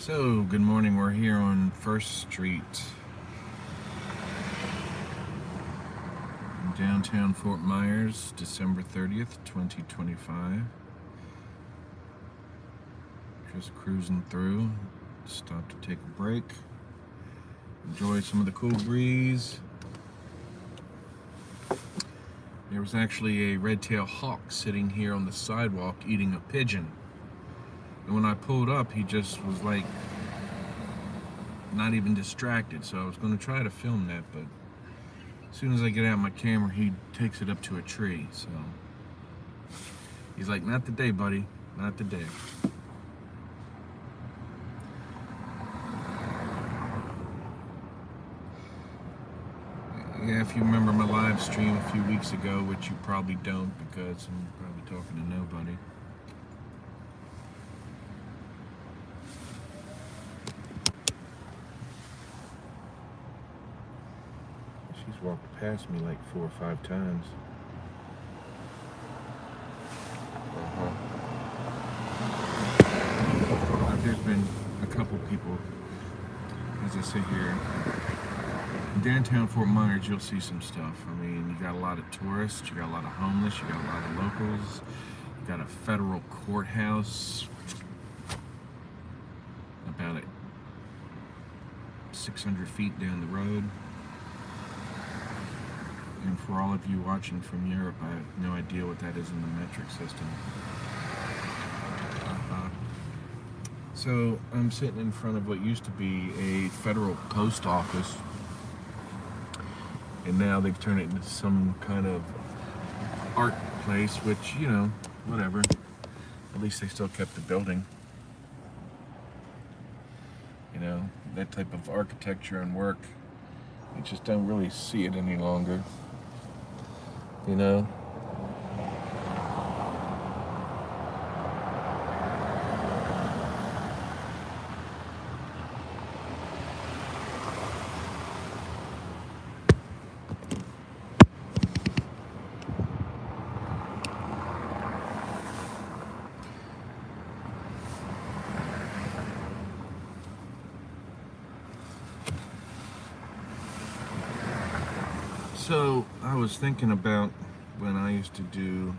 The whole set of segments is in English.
So, good morning. We're here on First Street in downtown Fort Myers, December 30th, 2025. Just cruising through. Stopped to take a break. Enjoy some of the cool breeze. There was actually a red-tailed hawk sitting here on the sidewalk eating a pigeon. And when I pulled up, he just was like not even distracted. So I was going to try to film that, but as soon as I get out my camera, he takes it up to a tree. So he's like, "Not today, buddy. Not today." Yeah, if you remember my live stream a few weeks ago, which you probably don't because I'm probably talking to nobody. She's walked past me like 4 or 5 times. There's been a couple people, as I sit here. In downtown Fort Myers, you'll see some stuff. I mean, you got a lot of tourists, you got a lot of homeless, you got a lot of locals, you got a federal courthouse about 600 feet down the road. And for all of you watching from Europe, I have no idea what that is in the metric system. So I'm sitting in front of what used to be a federal post office, and now they've turned it into some kind of art place, which, you know, whatever. At least they still kept the building. You know, that type of architecture and work, you just don't really see it any longer. You know? So I was thinking about when I used to do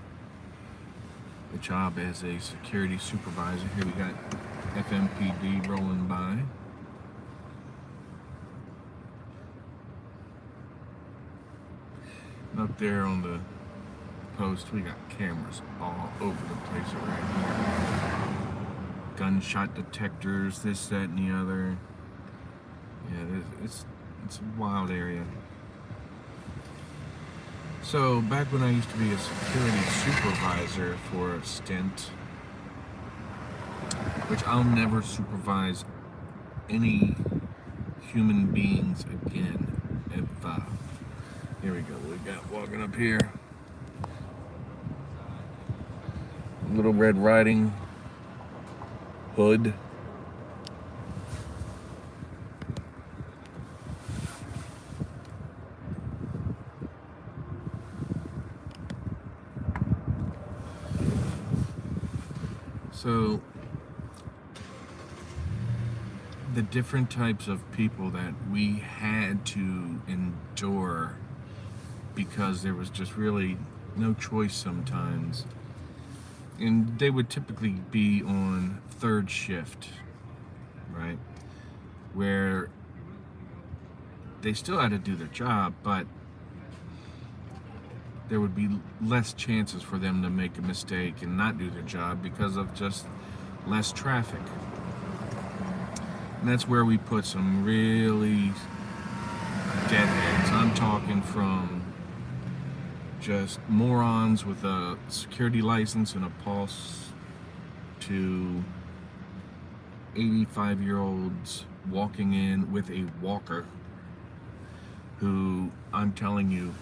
a job as a security supervisor. Here we got FMPD rolling by. And up there on the post, we got cameras all over the place around here. Gunshot detectors, this, that, and the other. Yeah, it's a wild area. So back when I used to be a security supervisor for a stint, which I'll never supervise any human beings again. Here we go, we got walking up here. Little Red Riding Hood. So, the different types of people that we had to endure because there was just really no choice sometimes. And they would typically be on third shift, right? Where they still had to do their job, but there would be less chances for them to make a mistake and not do their job because of just less traffic. And that's where we put some really deadheads. I'm talking from just morons with a security license and a pulse to 85-year-olds walking in with a walker who, I'm telling you,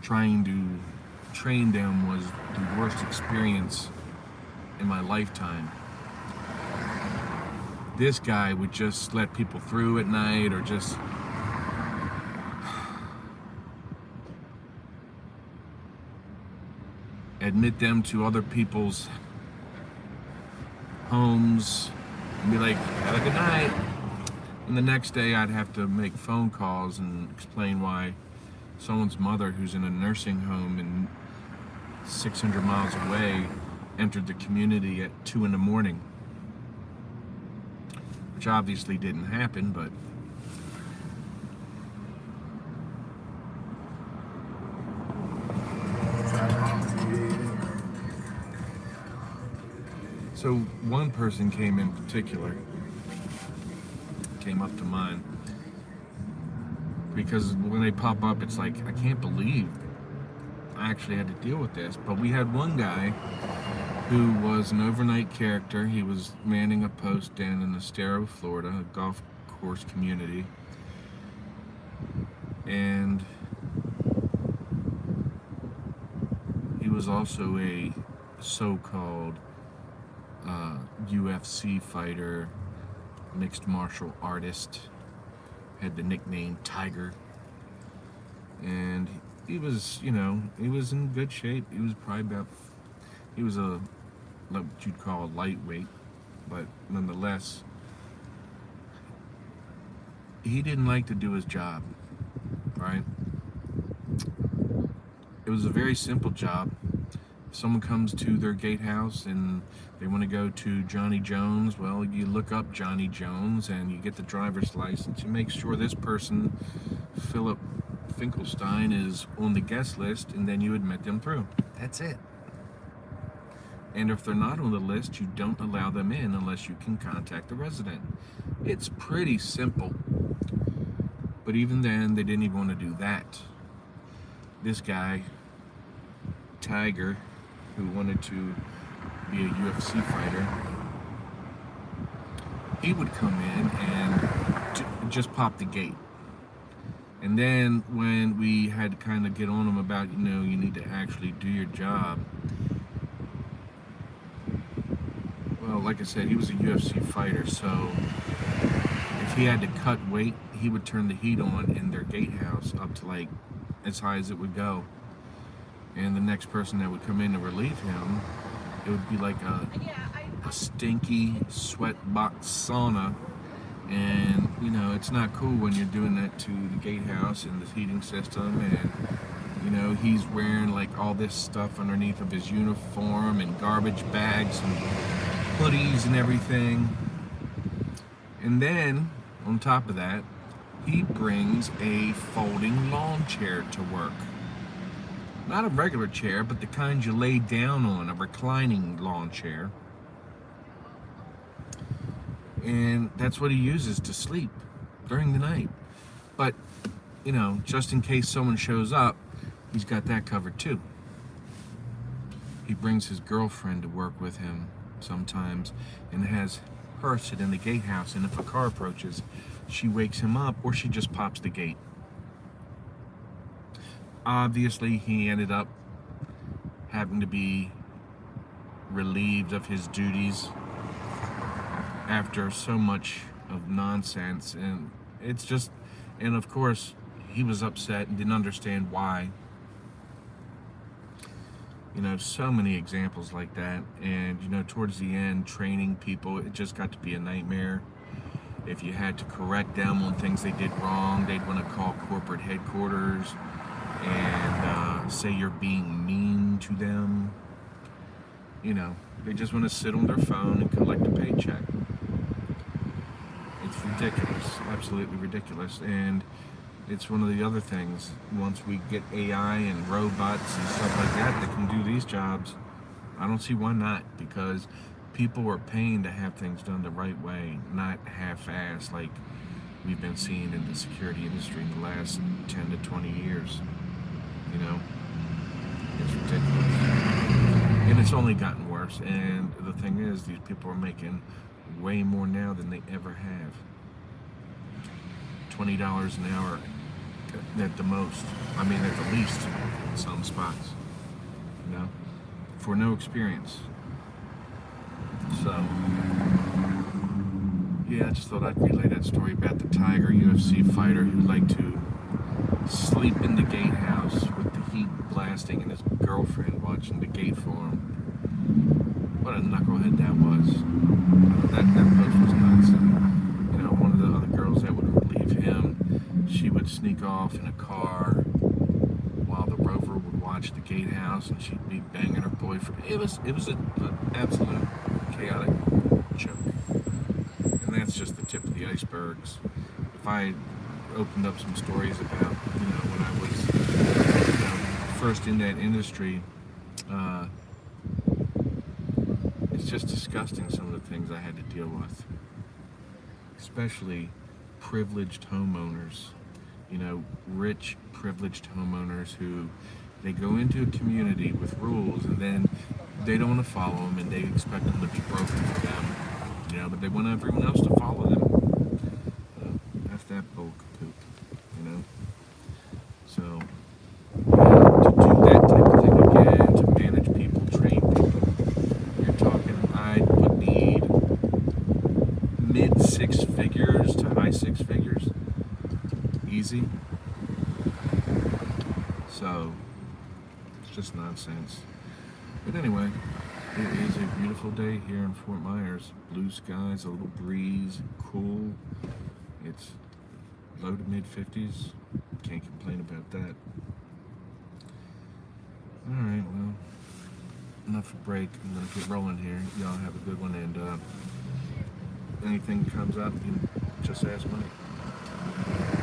trying to train them was the worst experience in my lifetime. This guy would just let people through at night or just admit them to other people's homes and be like, have a good night. And the next day I'd have to make phone calls and explain why someone's mother who's in a nursing home and 600 miles away entered the community at 2 in the morning. Which obviously didn't happen, but so one person came in particular, came up to mind, because when they pop up, it's like, I can't believe I actually had to deal with this. But we had one guy who was an overnight character. He was manning a post down in Estero, Florida, a golf course community. And he was also a so-called UFC fighter, mixed martial artist, had the nickname Tiger. And he was, he was in good shape. He was probably he was what you'd call a lightweight, but nonetheless, he didn't like to do his job, right? It was a very simple job. If someone comes to their gatehouse and they want to go to Johnny Jones, well, you look up Johnny Jones and you get the driver's license. You make sure this person, Philip Finkelstein, is on the guest list, and then you admit them through. That's it. And if they're not on the list, you don't allow them in unless you can contact the resident. It's pretty simple. But even then, they didn't even want to do that. This guy, Tiger, who wanted to be a UFC fighter, he would come in and just pop the gate. And then when we had to kind of get on him about, you need to actually do your job. Well, like I said, he was a UFC fighter, so if he had to cut weight, he would turn the heat on in their gatehouse up to like as high as it would go. And the next person that would come in to relieve him, it would be like a stinky sweat box sauna. And it's not cool when you're doing that to the gatehouse and the heating system, and he's wearing like all this stuff underneath of his uniform and garbage bags and hoodies and everything. And then on top of that, he brings a folding lawn chair to work. Not a regular chair, but the kind you lay down on, a reclining lawn chair. And that's what he uses to sleep during the night. But, just in case someone shows up, he's got that covered too. He brings his girlfriend to work with him sometimes and has her sit in the gatehouse, and if a car approaches, she wakes him up or she just pops the gate. Obviously, he ended up having to be relieved of his duties after so much of nonsense, and and of course he was upset and didn't understand why. So many examples like that. And towards the end, training people, it just got to be a nightmare. If you had to correct them on things they did wrong, they'd want to call corporate headquarters and say you're being mean to them. They just want to sit on their phone and collect a paycheck. It's ridiculous, absolutely ridiculous. And it's one of the other things, once we get AI and robots and stuff like that can do these jobs, I don't see why not, because people are paying to have things done the right way, not half-assed like we've been seeing in the security industry in the last 10 to 20 years. It's ridiculous. And it's only gotten worse. And the thing is, these people are making way more now than they ever have. $20 an hour at the most. At the least in some spots. For no experience. So, yeah, I just thought I'd relay that story about the Tiger UFC fighter who liked to sleep in the gatehouse with the heat blasting and his girlfriend watching the gate for him. what a knucklehead that was. That post was nuts. And, you know, one of the other girls that would relieve him, she would sneak off in a car while the rover would watch the gatehouse, and she'd be banging her boyfriend. It was an absolute chaotic joke. And that's just the tip of the icebergs. If I opened up some stories about, you know, when I was, you know, first in that industry, it's just disgusting, some of the things I had to deal with, especially privileged homeowners, you know, rich privileged homeowners who they go into a community with rules and then they don't want to follow them, and they expect them to be broken for them, you know, but they want everyone else to follow them. That's that bull poop, you know. So, to do that type of thing again, to manage people, train people, you're talking, I would need mid 6 figures to high 6 figures, easy. So, it's just nonsense. But anyway, it is a beautiful day here in Fort Myers. Blue skies, a little breeze, cool. It's low to mid 50s. Can't complain about that. Alright, well, enough for break. I'm going to get rolling here. Y'all have a good one, and anything comes up, you just ask Mike.